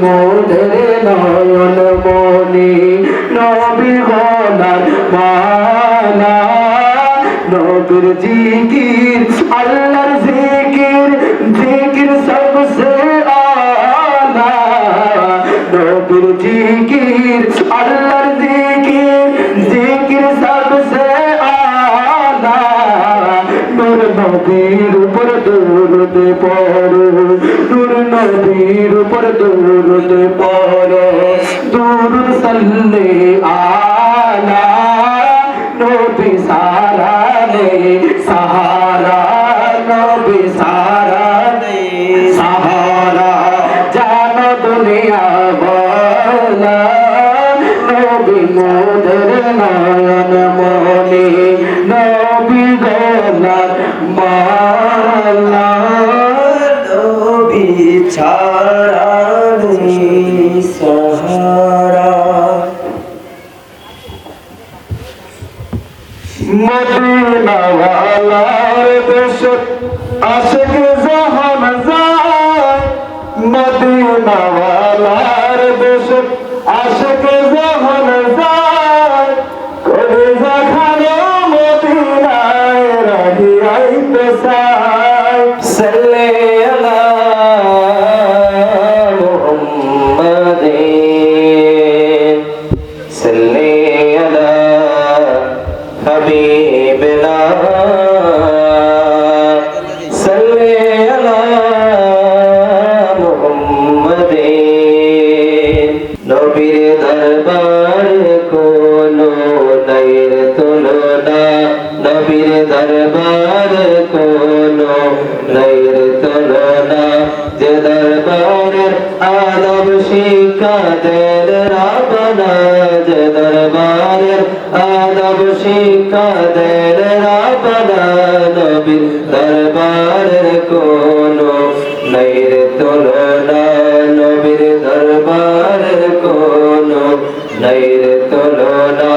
মোদের নয়ন মনি নবী গলার মালা নবীর জিকির আল্লাহর জিকির জিকির সবসে আলা নবীর জিকির আল্লাহর জিকির জিকির সবসে আলা নূর নবীর উপর দরুদ পড়ো নূর নবীর উপর দরুদ পড়ো দরুদ সাল্লে আলা নবী সারা নে সাহারা নবী সারা নে সাহারা জানো দুনিয়া বলা নবী মোদের নয়ন মনি নবী গলার মালা নবী ছাড়া নেই সাহারা মদিনা ওয়ালার দেশ আশিক যখন যায় মদিনা ওয়ালার দেশ আশিক যখন যায় কলিজা খানো মদিনায় রাহিয়াইতে চায় সাল্লাল্লাহু মুহাম্মাদিন সাল্লাল্লাহু হাবিবিনা সাল্লাল্লাহু মুহাম্মাদিন নবীর দরবার কোনো নাইর তুলনা নবীর দরবার কোনো নাইর তুলনা যে দরবারের আদব শিক্ষা দেন রাবনা যে দরবারের আদব শিক্ষা দেন রাবনা নবীর দরবারের কোনো নাইর তুলনা নবীর দরবারের কোনো নাইর তুলনা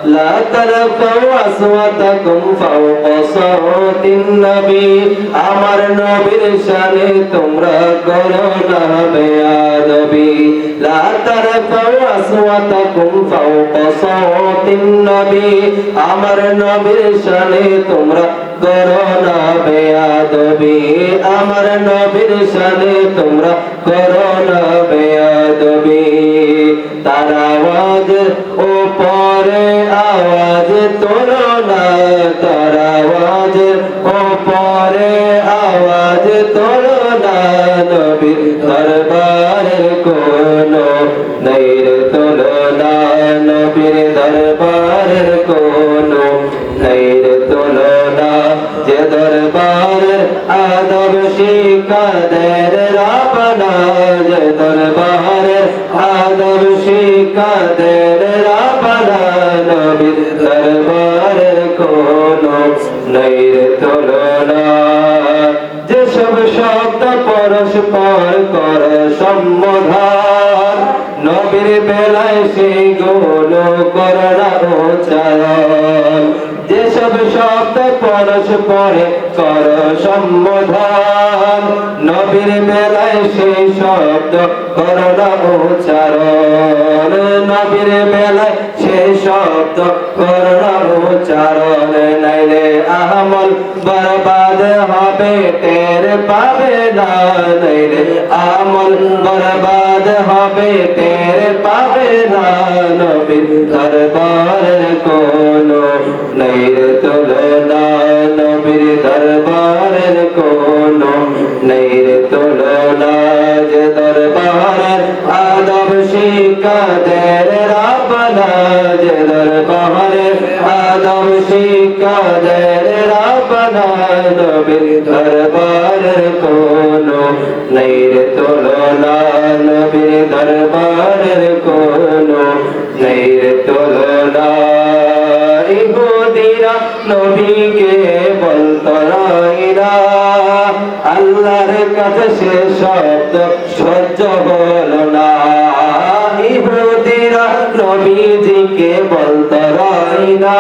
لا ترفعوا أصواتكم فوق صوت النبي আমার নবীর শানে তোমরা করো না বেয়াদবি لا ترفعوا أصواتكم فوق صوت النبي আমার নবীর শানে তোমরা করো না বেয়াদবি আমার নবীর শানে তোমরা করো না বেয়াদবি তার আওয়াজ উপরে আওয়াজ তোলো না তার আওয়াজ উপরে আওয়াজ তোলো না নবীর দরবারের কোনো নাইর তুলনা নবীর দরবারের কোনো নাইর তুলনা যে দরবারের আদব শিক্ষা দেন রাবনা যে দরবারের আদব শিক্ষা দেন রাবনা নবীর দরবারের কোনো নাইর তুলনা যেসব শব্দ পরস্পর করে সম্বোধন নবীর বেলায় সেগুলো করে না উচ্চারণ যেসব শব্দ পরস্পরে কর সম্বোধন নবীর বেলায় সেই শব্দ কর না উচ্চারণ নবীর বেলায় সেই শব্দ কর না উচ্চারণ নাইলে আমল বরবাদ হবে টের পাবে না নাইলে আমল বরবাদ হবে টের পাবে না নবীর দরবারের কোনো নাইর তুলনা নবীর দরবারের কোনো নাইর তুলনা যে দরবারের আদব শিক্ষা দেন রাবনা যে দরবারের আদব শিক্ষা দেন রাবনা নবীর দরবারের কোনো নাইর তুলনা নবীর দরবারের কোনো নাইর তুলনা ইহুদিরা নবীকে বলতো না আল্লাহর কাছে সে শব্দ সহ্য হলো না ইহুদিরা নবীজিকে বলতো না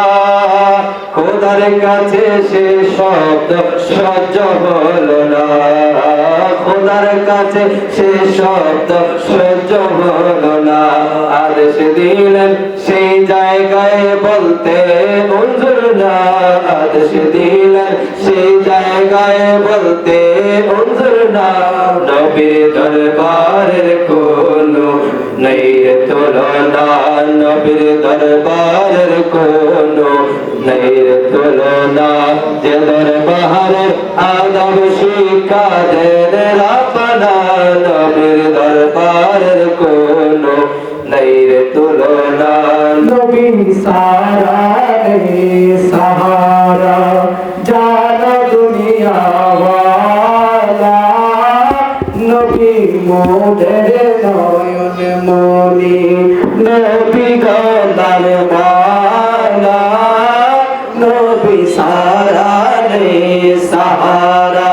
খোদার কাছে সে শব্দ সহ্য হলো না খোদার কাছে সে শব্দ সহ্য হলো না আদেশ দিলেন সেই জায়গায় বলতে উনজুর না আদেশ দিলেন সেই জায়গায় বলতে উনজুর না নবীর দরবারের কোনো নেই রে তুলনা নবীর দরবারের কোনো নেই রে তুলনা যে দরবারের আদব শিক্ষা দেন রাব্বানা নবীর দরবারের কোনো নেই রে তুলনা নবী সারা সাহারা জানো দুনিয়া ওয়ালা নবী মোদের নয়ন মনি নবী গলার মালা নবী সারা সাহারা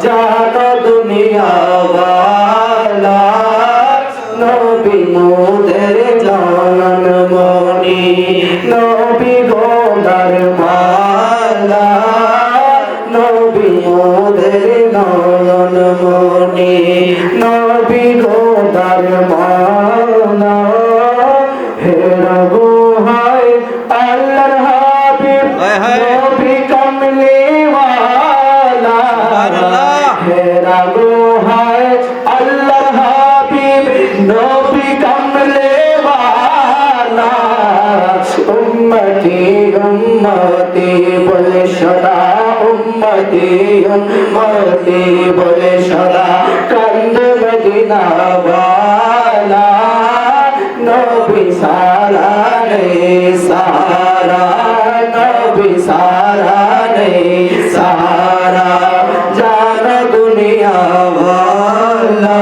জানো দুনিয়া ওয়ালা নবী মোদের জান মনি নবী গলার মালা নবী মোদের নয়ন মনি নবী গলার মালা হে রবু হায় আল্লাহর হাবিব নবী কমলি ওয়ালা হে রবু হায় আল্লাহর হাবিব নবী কমলি ওয়ালা উম্মতি উম্মতি বলে সদা উম্মতি উম্মতি বলে সদা কান্দে মদিনা ওয়ালা নবী সারা সারা নবী সারা সারা জান দুনিয়া ওয়ালা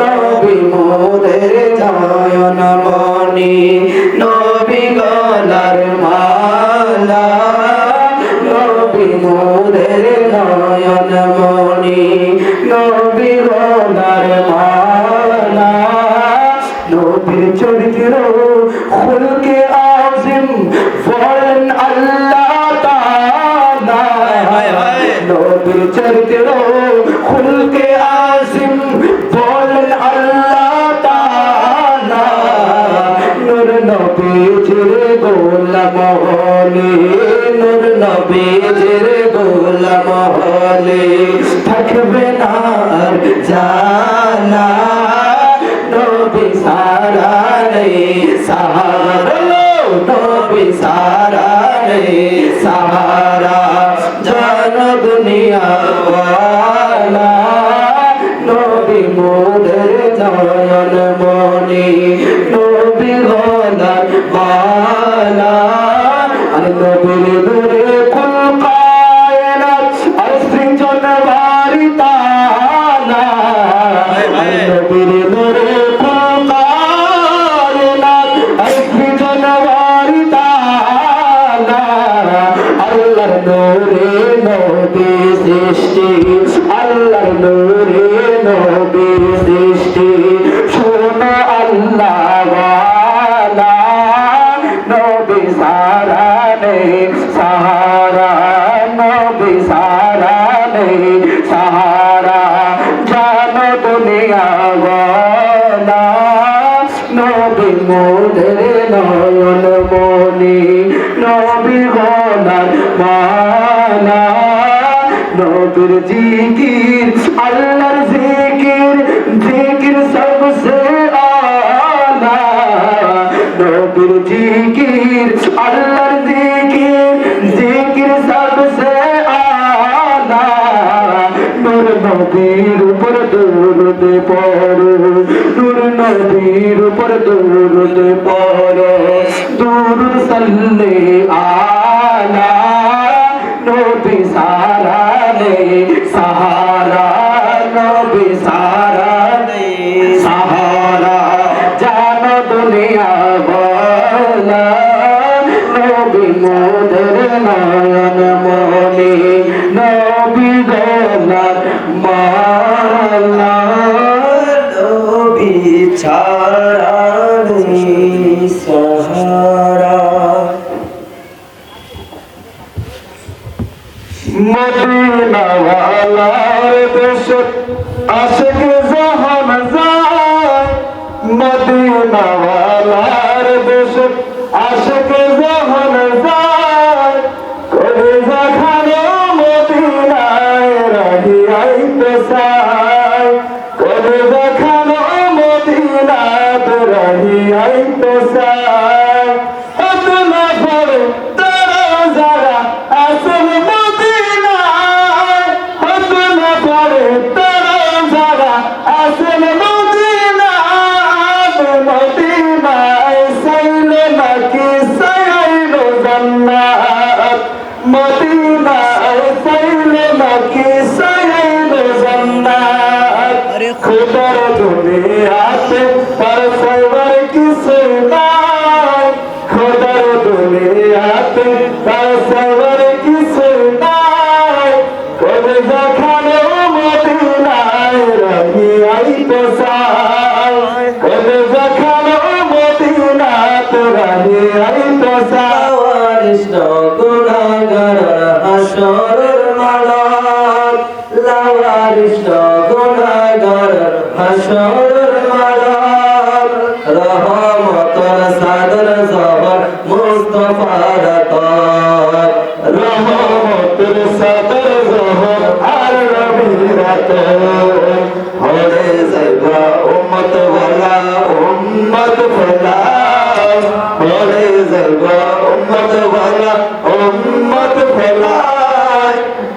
নবী মোদের নয়ন মনি নবী গলার মালা নবী মোদের নয়ন মনি নবী গলার মালা নবীর চরিত্র খুলকে আজিম বলেন আল্লাহ তাআলা নবীর চরিত্র খুলকে আজিম বলেন আল্লাহ তাআলা নূর নবীজির গোলাম হলে নূর নবীজির গোলাম হলে থাকবে না আর জানা নবী সারা সাহারা নবী সারা সাহারা জান দুনিয়া ওয়ালা নবী মোদের নয়ন মনি নবী গলার মালা আর নবীর নূরে কুল কায়নাত আর সৃজন বারি তালা নবীর নূরে কুল কায়নাত আর সৃজন বারি তালা আল্লাহর নূরে নবী সৃষ্টি আল্লাহর নূরে নবী সৃষ্টি শোনো আল্লাহ ওয়ালা নবী সারা সাহারা নবী সারা সাহারা জানো দুনিয়া ওয়ালা নবী মোদের নয়ন মনি নবী গলার মালা নবীর জিকির আল্লাহর জিকির জিকির সবসে আলা নবীর জিকির আল্লাহর জিকির জিকির সবসে আলা নূর নবীর উপর দরুদ পড়ো নূর নবীর উপর দরুদ পড়ো দরুদ সাল্লে আলা নবী সারা সাহারা নবী সারা সাহারা জানো দুনিয়া ওয়ালা নবী মোদের নয়ন মনি নবী গলার মালা নবী ছাড়া সাহারা মদিনা ওয়ালার দেশে আশিক যখন যায় মদিনাওয়ালার দেশে আশিক যখন যায় কলিজা খানো মদিনায় রাহিয়াইতে চায় কলিজা খানো মদিনাত রাহিয়াইতে চায় আতনা পড়ে তারা যারা আসল মদিনায় আতনা পড়ে তারা যারা আসল মদিনায় মদিনায় সাইলো নাকি সাইলো জান্নাত মদিনায় সাইলো নাকি সাইলো জান্নাত খুদার দুনিয়াতে তার সাইবার কিছু নাই খুদার দুনিয়াতে তার সাইবার কিছু নাই কবে দেখানো মদিনায় রাহিয়াইতে চায় কবে দেখানো মদিনাত রাহিয়াইতে চায় লাওয়ারিস গুনাহগার হাসরের মাঠে লাওয়ারিস গুনাহগার হাসরের মাঠে রহমতের সাদর জহর মুস্তাফার তার রহমতের সাদর জহর আর রবিরাত হরে যাইবা উম্মত ওয়ালা উম্মত ফেলা হরে যাইবা উম্মত ওয়ালা উম্মত ফেলা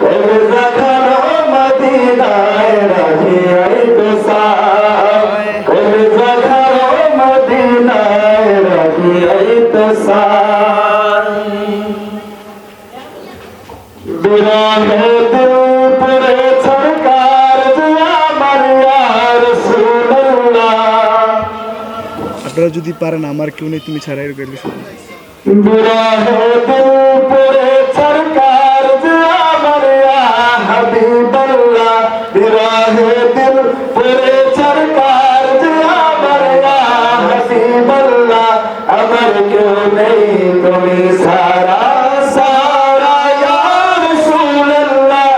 কবে দেখানো মদিনায় রাহিয়াইতে চায় কবে দেখানো মদিনায় রাহিয়াইতে চায় বিরহে দিল পরে সরকার যে আমার ইয়া রাসূলুল্লাহ আপনারা যদি পারেন আমার কেউ নেই তুমি ছাড়া এর গাইলে শুনুন বিরহে দিল পরে সরকার যে আমার ইয়া হাবিবাল্লাহ বিরহে দিল পরে সরকার যে আমার ইয়া হাবিবাল্লাহ আমার কেউ নেই তুমি সারা সারা ইয়া রাসূলুল্লাহ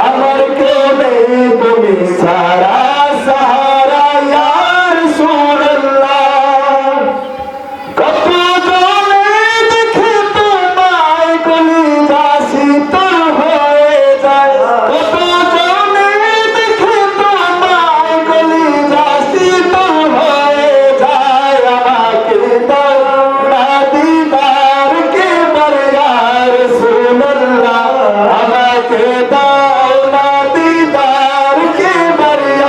আমার কেউ নেই তুমি সারা সারা ইয়া রাসূলুল্লাহ কত জনে দেখে তোমায় কলিজা শীতল হয়ে যায় কত জনে দেখে তোমায় কলিজা শীতল হয়ে যায় আমাকে দাও না দিদার কে বরিয়া রাসূলুল্লাহ আমাকে দাও না দিদার কে বরিয়া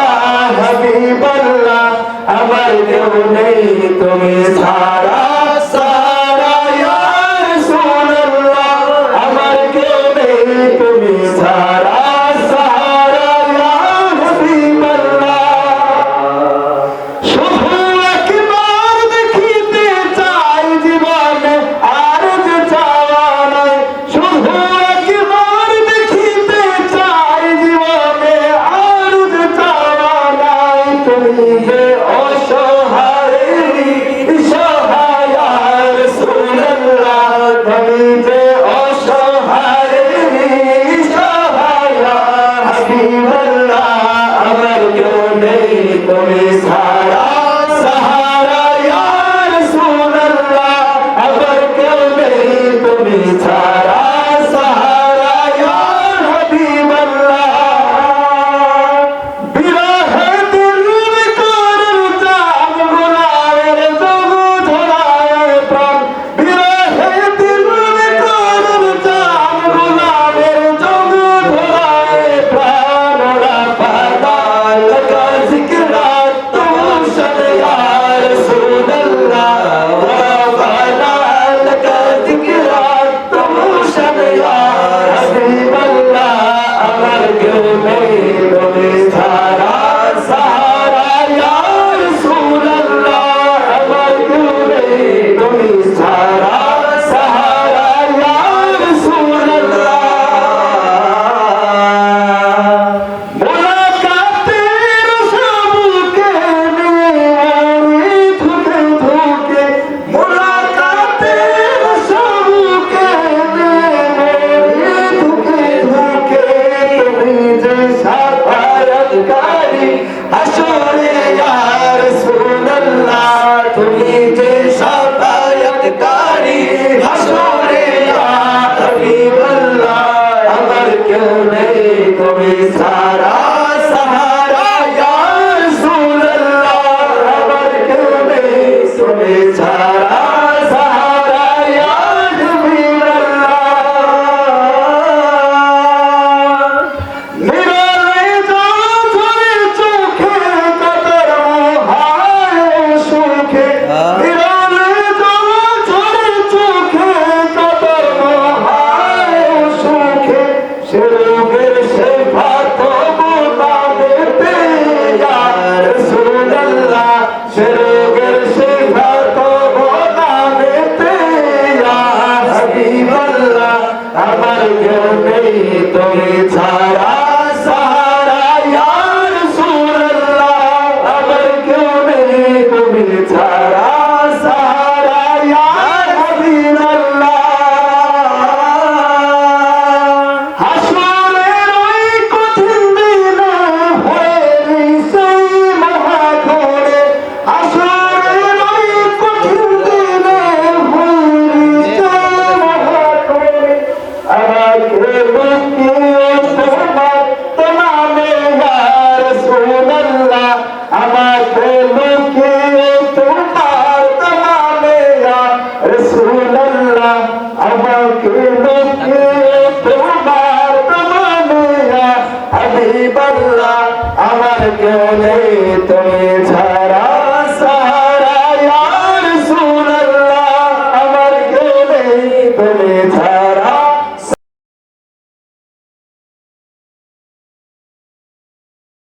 শাফায়াতকারী হাসরে ইয়া রাসূলুল্লাহ তুমি যে শাফায়াতকারী হাসরে ইয়া হাবিবাল্লাহ আমার কেউ নেই তুমি সারা সাহারা ইয়া রাসূলুল্লাহ আমার কেউ নেই তুমি সারা সাহারা ইয়া হাবিবাল্লাহ নিরালে যতরে চোখে কাতর মহায় সুখে নিরালে যতরে চোখে কাতর মহায় সুখে শিরোগের শেফা তবু নামেতে ইয়া রাসূলুল্লাহ শিরোগের শেফা তবু নামেতে ইয়া হাবিবাল্লাহ আমার কেউ নেই তুমি ছাড়া সাহারা ইয়া রাসূলুল্লাহ আমার কেউ নেই তুমি ছাড়া সাহারা ইয়া হাবিবাল্লাহ হাসরের ওই কঠিন দিনে হয়ে সেই মহাঘরে হাসরের ওই কঠিন দিনে হয়ে সেই মহাঘরে আমাকে লুকিয়ে তোমার নামে ইয়া রাসূলুল্লাহ আমাকে লুকিয়ে তোমার নামে ইয়া রাসূলুল্লাহ আমাকে লুকিয়ে তোমার নামে ইয়া হাবিবাল্লাহ আমার কেউ নেই তুমি